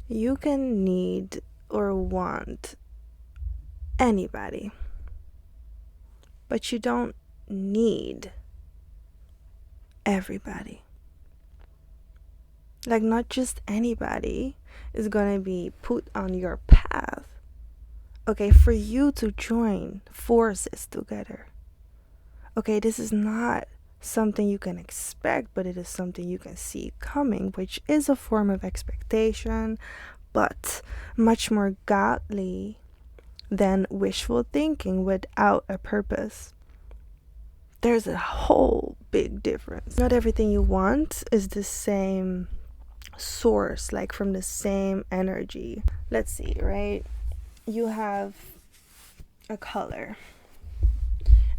You can need or want anybody, but you don't need everybody. Like, not just anybody is gonna be put on your path. Okay, for you to join forces together. Okay, this is not something you can expect, but it is something you can see coming, which is a form of expectation, but much more godly than wishful thinking without a purpose. There's a whole big difference. Not everything you want is the same source, like from the same energy. Let's see, right? You have a color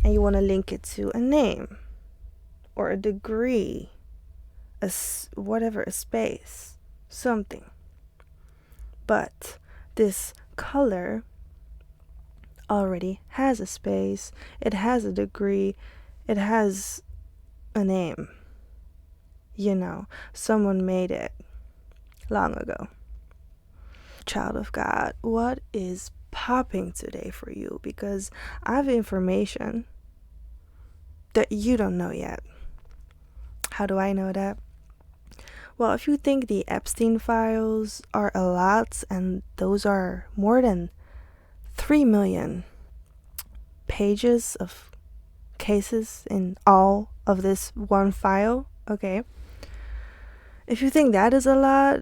and you want to link it to a name or a degree, whatever, a space, something. But this color already has a space, it has a degree, it has a name. Someone made it long ago. Child of God, what is popping today for you? Because I have information that you don't know yet. How do I know that? Well, if you think the Epstein files are a lot, and those are more than 3 million pages of cases in all of this one file, okay? If you think that is a lot,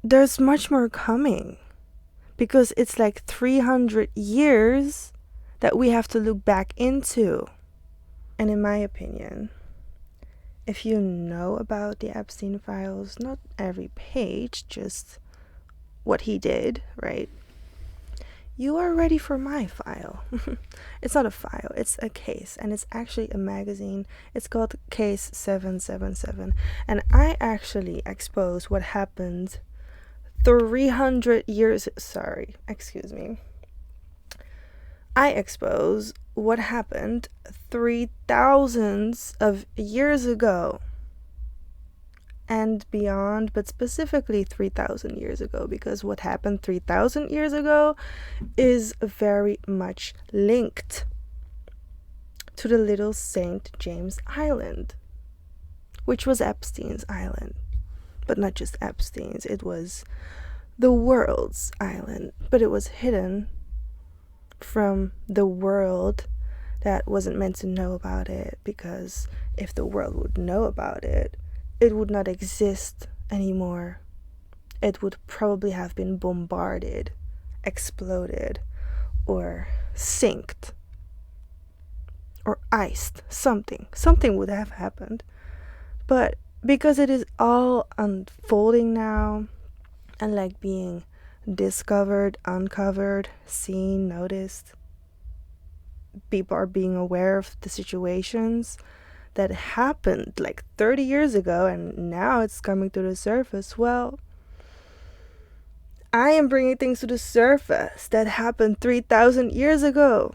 there's much more coming, because it's like 300 years that we have to look back into. And in my opinion, if you know about the Epstein files, not every page, just what he did, right? You are ready for my file. It's not a file, it's a case, and it's actually a magazine. It's called Case 777, and I actually expose what happened 300 years, I expose what happened 3,000 of years ago and beyond, but specifically 3,000 years ago, because what happened 3,000 years ago is very much linked to the little St. James Island, which was Epstein's island. But not just Epstein's, it was the world's island, but it was hidden from the world that wasn't meant to know about it, because if the world would know about it, it would not exist anymore. It would probably have been bombarded, exploded, or sinked, or iced. Something would have happened. But because it is all unfolding now, and like being discovered, uncovered, seen, noticed, people are being aware of the situations that happened like 30 years ago, and now it's coming to the surface. Well, I am bringing things to the surface that happened 3,000 years ago,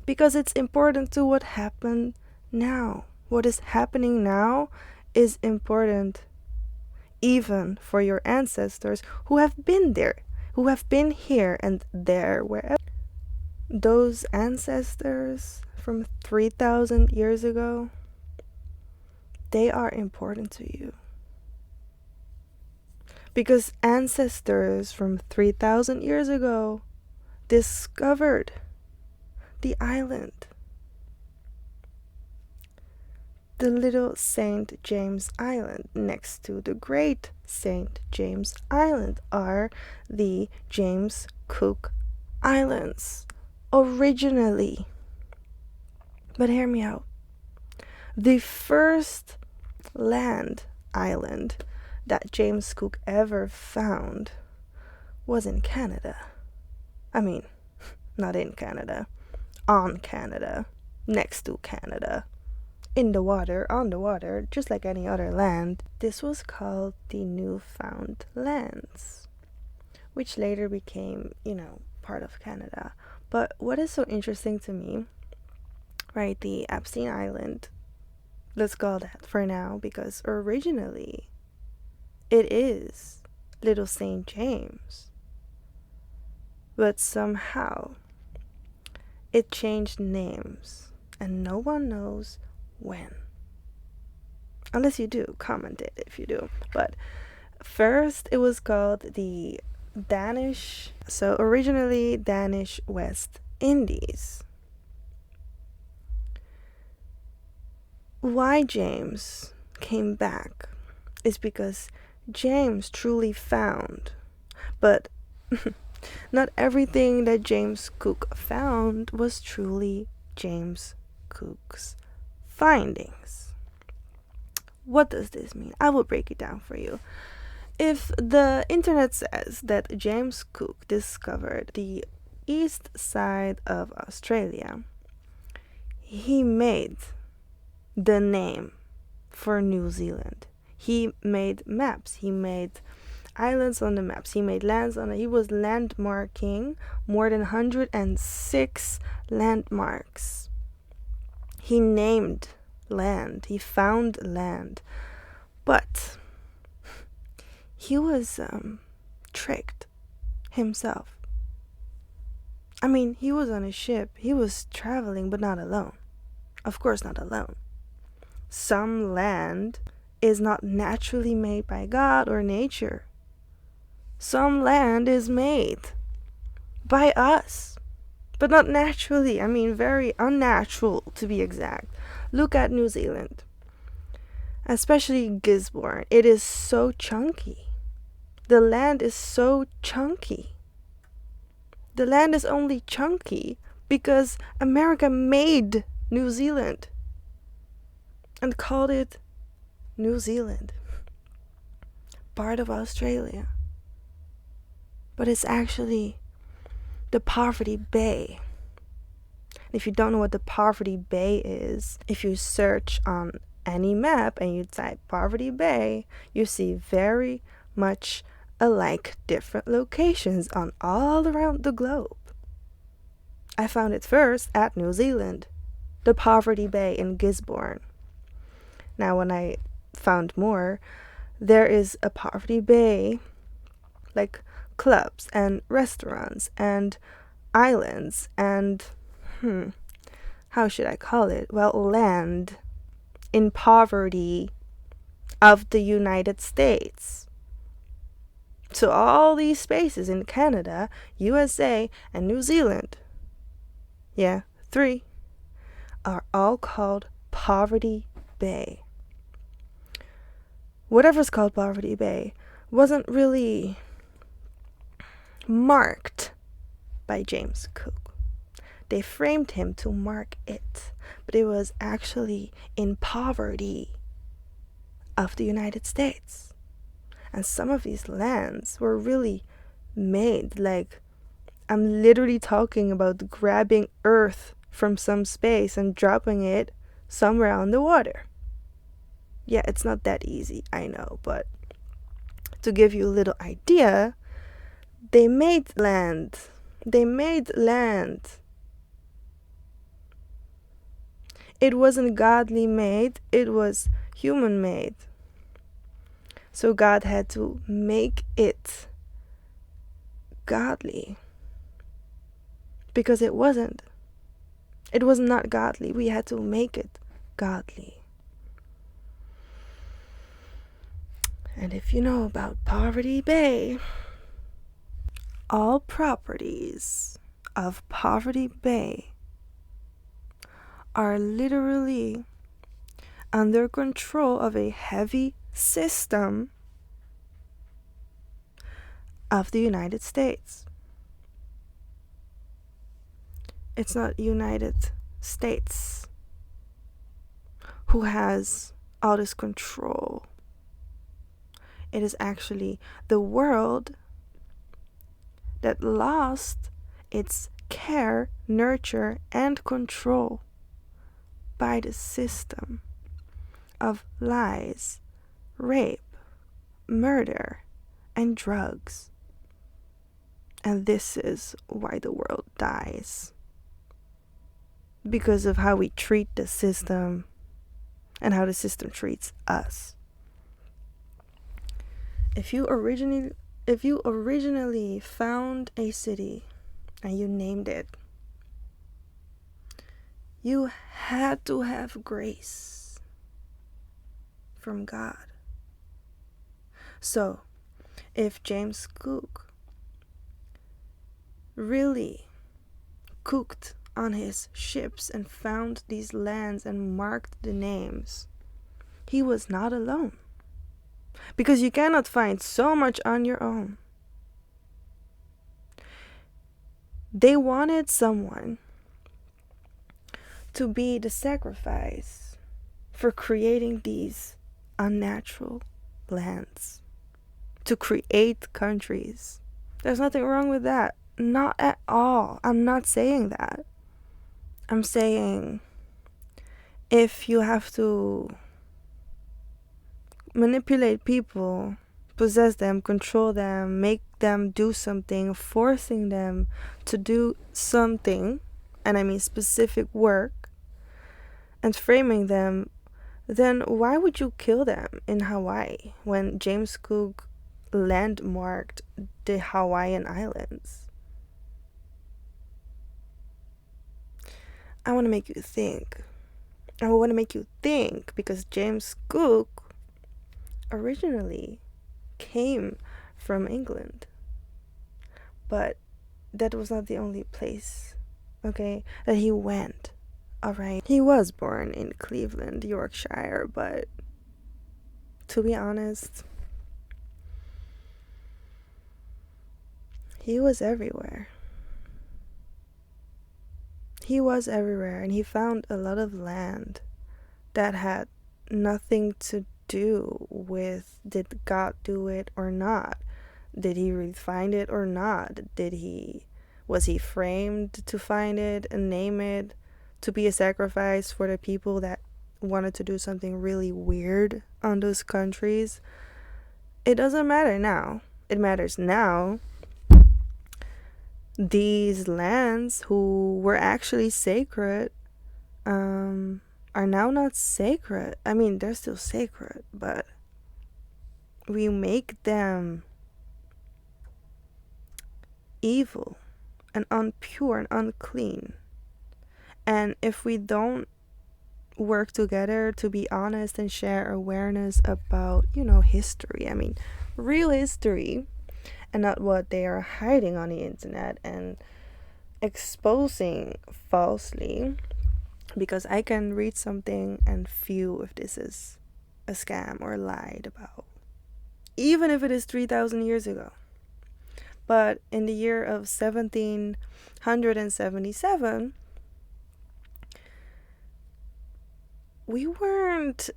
because it's important to what happened now. What is happening now is important even for your ancestors who have been there, who have been here and there, wherever. Those ancestors from 3,000 years ago, they are important to you. Because ancestors from 3,000 years ago discovered the island. The little St. James Island. Next to the great St. James Island are the James Cook Islands, originally. But hear me out. The first land island that James Cook ever found was in Canada. I mean, not in Canada, on Canada, next to Canada. In the water, on the water, just like any other land. This was called the Newfound Lands, which later became, part of Canada. But what is so interesting to me, right, the Epstein Island, let's call that for now, because originally It is Little St. James. But somehow it changed names, and no one knows when. Unless you do, comment it if you do. But first, it was called the Danish, so originally Danish West Indies. Why James came back is because James truly found, but not everything that James Cook found was truly James Cook's findings. What does this mean? I will break it down for you. If the internet says that James Cook discovered the east side of Australia, he made the name for New Zealand. He made maps. He made islands on the maps. He made lands on it. He was landmarking more than 106 landmarks. He named land. He found land. But he was tricked himself. I mean, he was on a ship. He was traveling, but not alone. Of course, not alone. Some land is not naturally made by God or nature. Some land is made by us, but not naturally. I mean, very unnatural to be exact. Look at New Zealand, especially Gisborne. It is so chunky. The land is so chunky. The land is only chunky because America made New Zealand and called it New Zealand, part of Australia. But it's actually the Poverty Bay. If you don't know what the Poverty Bay is, if you search on any map and you type Poverty Bay, you see very much alike different locations on all around the globe. I found it first at New Zealand, the Poverty Bay in Gisborne. Now when I found more, there is a Poverty Bay, like clubs and restaurants and islands and how should I call it? Well, land in poverty of the United States. So all these spaces in Canada, USA, and New Zealand, 3, are all called Poverty Bay. Whatever's called Poverty Bay wasn't really marked by James Cook. They framed him to mark it, but it was actually in poverty of the United States. And some of these lands were really made, like, I'm literally talking about grabbing earth from some space and dropping it somewhere on the water. Yeah, it's not that easy, I know, but to give you a little idea, they made land. They made land. It wasn't godly made, it was human made. So God had to make it godly. Because it wasn't. It was not godly. We had to make it godly. And if you know about Poverty Bay, all properties of Poverty Bay are literally under control of a heavy system of the United States. It's not United States who has all this control. It is actually the world that lost its care, nurture, and control by the system of lies, rape, murder, and drugs. And this is why the world dies. Because of how we treat the system and how the system treats us. If you originally found a city and you named it, you had to have grace from God. So, if James Cook really cooked on his ships and found these lands and marked the names, he was not alone. Because you cannot find so much on your own. They wanted someone to be the sacrifice for creating these unnatural lands, to create countries. There's nothing wrong with that. Not at all. I'm not saying that. I'm saying if you have to manipulate people, possess them, control them, make them do something, forcing them to do something, and I mean specific work, and framing them, then why would you kill them in Hawaii when James Cook landmarked the Hawaiian Islands? I want to make you think. I want to make you think because James Cook originally came from England. But that was not the only place, okay, that he went. Alright. He was born in Cleveland, Yorkshire, but to be honest, he was everywhere. He was everywhere, and he found a lot of land that had nothing to do with did God do it or not. Did he really find it or not? Was he framed to find it and name it to be a sacrifice for the people that wanted to do something really weird on those countries? It doesn't matter now. It matters now. These lands who were actually sacred are now not sacred. I mean, they're still sacred, but we make them evil and unpure and unclean. And if we don't work together to be honest and share awareness about, history, I mean, real history, and not what they are hiding on the internet and exposing falsely, because I can read something and feel if this is a scam or lied about, even if it is 3,000 years ago. But in the year of 1777, we weren't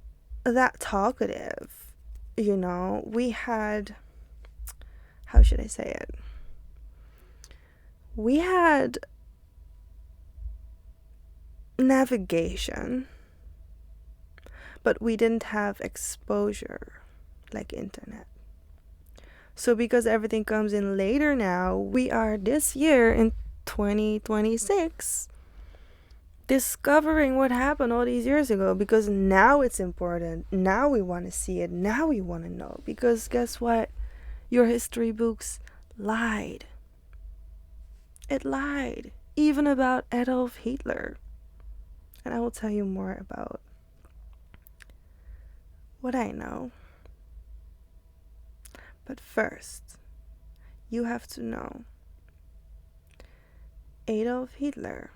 that talkative, we had, how should I say it? We had navigation, but we didn't have exposure like internet. So because everything comes in later now, we are this year in 2026 discovering what happened all these years ago, because now it's important. Now we want to see it. Now we want to know, because guess what? Your history books lied. It lied, even about Adolf Hitler. And I will tell you more about what I know. But first, you have to know Adolf Hitler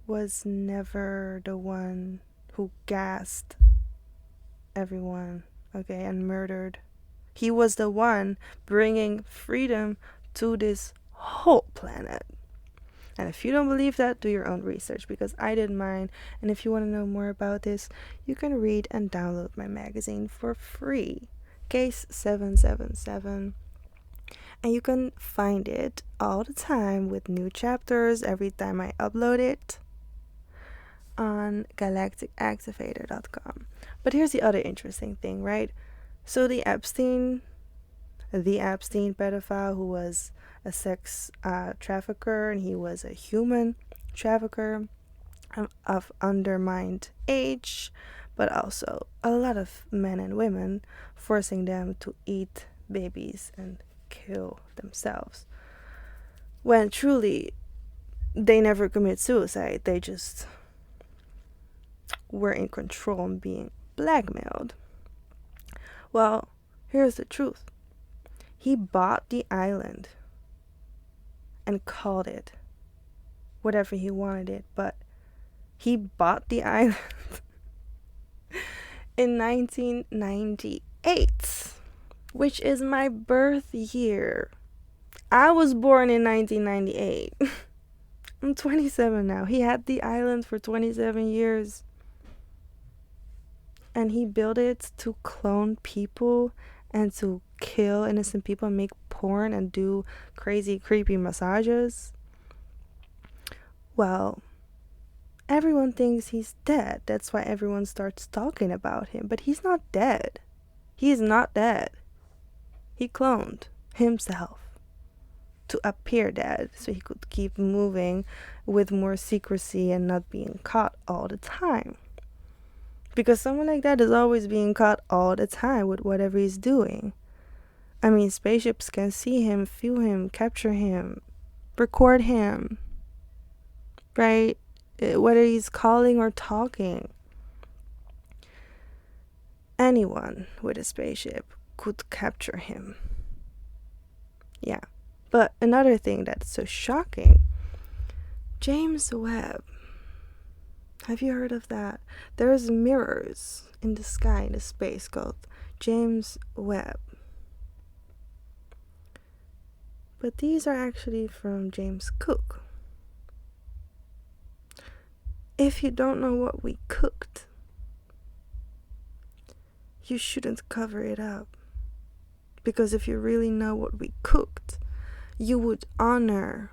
was never the one who gassed everyone, okay, and murdered. He was the one bringing freedom to this whole planet. And if you don't believe that, do your own research, because I did mine. And if you want to know more about this, you can read and download my magazine for free, Case 777. And you can find it all the time with new chapters every time I upload it on galacticactivator.com. But here's the other interesting thing, right? So the Epstein pedophile, who was a sex trafficker, and he was a human trafficker of undermined age, but also a lot of men and women forcing them to eat babies and kill themselves. When truly, they never commit suicide, they just were in control and being blackmailed. Well, here's the truth. He bought the island and called it whatever he wanted it, but he bought the island in 1998, which is my birth year. I was born in 1998. I'm 27 now. He had the island for 27 years. And he built it to clone people and to kill innocent people and make porn and do crazy, creepy massages. Well, everyone thinks he's dead. That's why everyone starts talking about him. But he's not dead. He's not dead. He cloned himself to appear dead so he could keep moving with more secrecy and not being caught all the time. Because someone like that is always being caught all the time with whatever he's doing. I mean, spaceships can see him, feel him, capture him, record him, right? Whether he's calling or talking. Anyone with a spaceship could capture him. Yeah. But another thing that's so shocking, James Webb. Have you heard of that? There's mirrors in the sky, in the space, called James Webb. But these are actually from James Cook. If you don't know what we cooked, you shouldn't cover it up. Because if you really know what we cooked, you would honor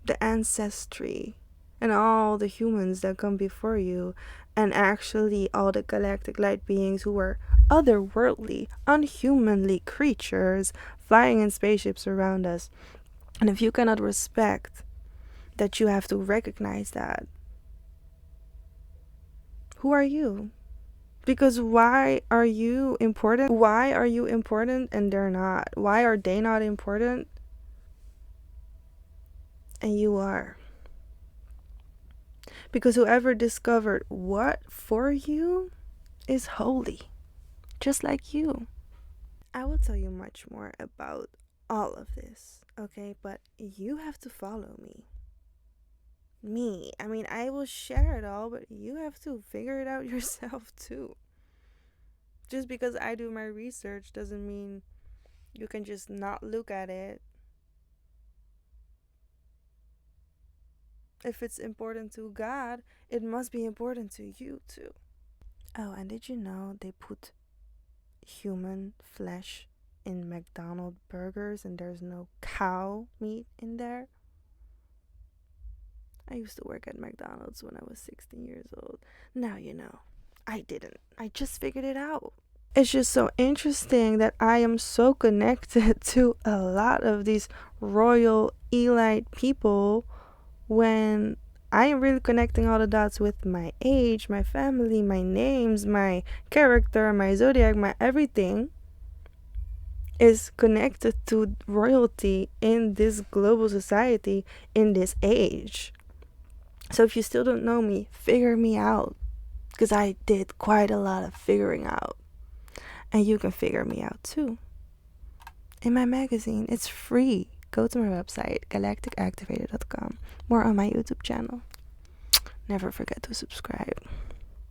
the ancestry and all the humans that come before you, and actually all the galactic light beings who are otherworldly, unhumanly creatures flying in spaceships around us. And if you cannot respect that, you have to recognize that. Who are you? Because why are you important? Why are you important and they're not? Why are they not important and you are? Because whoever discovered what for you is holy, just like you. I will tell you much more about all of this, okay? But you have to follow me. I mean, I will share it all, but you have to figure it out yourself too. Just because I do my research doesn't mean you can just not look at it. If it's important to God, it must be important to you too. Oh, and did you know they put human flesh in McDonald's burgers and there's no cow meat in there? I used to work at McDonald's when I was 16 years old. Now you know. I didn't. I just figured it out. It's just so interesting that I am so connected to a lot of these royal elite people when I am really connecting all the dots with my age, my family, my names, my character, my zodiac, my everything is connected to royalty in this global society in this age. So if you still don't know me, figure me out, because I did quite a lot of figuring out. And you can figure me out too. In my magazine, it's free. Go to my website, galacticactivator.com. More on my YouTube channel. Never forget to subscribe.